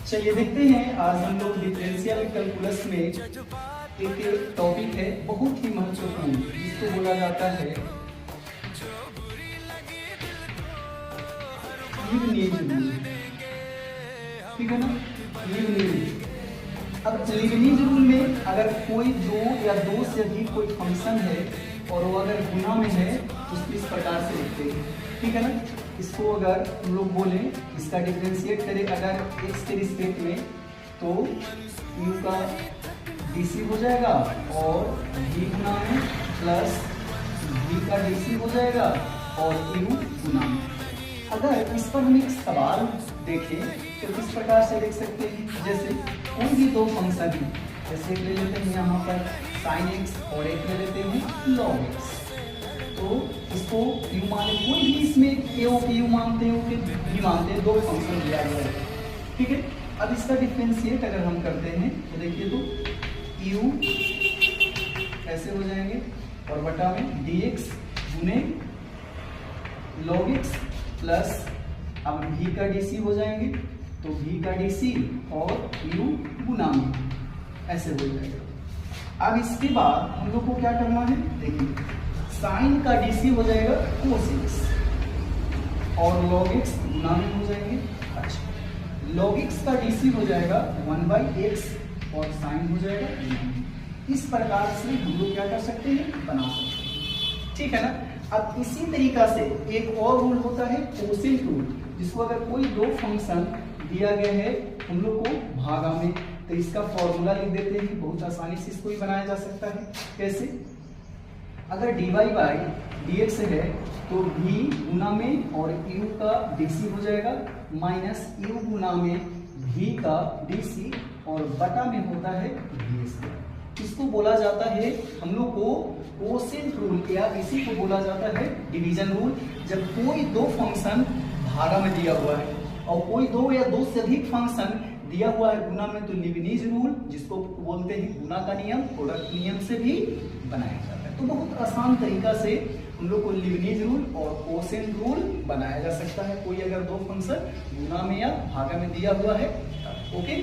चलिए देखते हैं, आज हम लोग डिफरेंशियल कैलकुलस में एक टॉपिक है बहुत ही महत्वपूर्ण, जिसको बोला जाता है लीबनिज रूल। ठीक है ना, लीबनिज। अब लीबनिज रूल में अगर कोई दो या दो से अधिक कोई फंक्शन है और वो अगर गुना में है तो इस प्रकार से लिखते हैं। ठीक है ना, इसको अगर हम लोग बोले इसका डिफरेंशिएट करें अगर x के रिस्पेक्ट में, तो u का dc हो जाएगा और v गुना में प्लस v का dc हो जाएगा और u गुना में। अगर इस पर हम एक सवाल देखें तो किस प्रकार से देख सकते हैं, जैसे कोई भी दो फंक्शन है, जैसे ले लेते हैं यहाँ पर sin x और एक ले लेते हैं log x, तो इसको u माने, कोई भी इसमें u मानते हो कि v मानते हैं, दो फंक्शन दिया गया है। ठीक है, अब इसका डिफरेंशिएट अगर हम करते हैं तो देखिए तो u ऐसे हो जाएंगे और बटा में dx गुने log x प्लस अब v का dc हो जाएंगे, तो v का dc और u गुना में ऐसे हो जाएगा। अब इसके बाद हम लोग को क्या करना है, देखिए साइन का dc हो जाएगा cos x और log x गुना में हो जाएंगे। अच्छा, log x का dc हो जाएगा 1/x और साइन हो जाएगा गुना में। इस प्रकार से हम लोग क्या कर सकते हैं, बना सकते हैं। ठीक है ना। अब इसी तरीका से एक और रूल होता है कोसेंट रूल, जिसको अगर कोई दो फंक्शन दिया गया है हम लोग को भागा में, तो इसका फॉर्मूला लिख देते हैं। बहुत आसानी से इसको ही बनाया जा सकता है। कैसे, अगर dy बाई dx है तो v गुना में और u का dc हो जाएगा माइनस u गुना में v का dc और बटा में होता है dx। इसको बोला जाता है हम लोग को कोसेंट रूल, या इसी को बोला जाता है डिवीजन रूल। जब कोई दो फंक्शन भागा में दिया हुआ है और कोई दो या दो से अधिक फंक्शन दिया हुआ है गुना में, तो लीबनिज रूल, जिसको बोलते हैं गुना का नियम, प्रोडक्ट नियम से भी बनाया जाता है। तो बहुत आसान तरीका से हम लोग को लीबनिज रूल और कोसेंट रूल बनाया जा सकता है, कोई अगर दो फंक्शन गुना में या भागा में दिया हुआ है। ओके।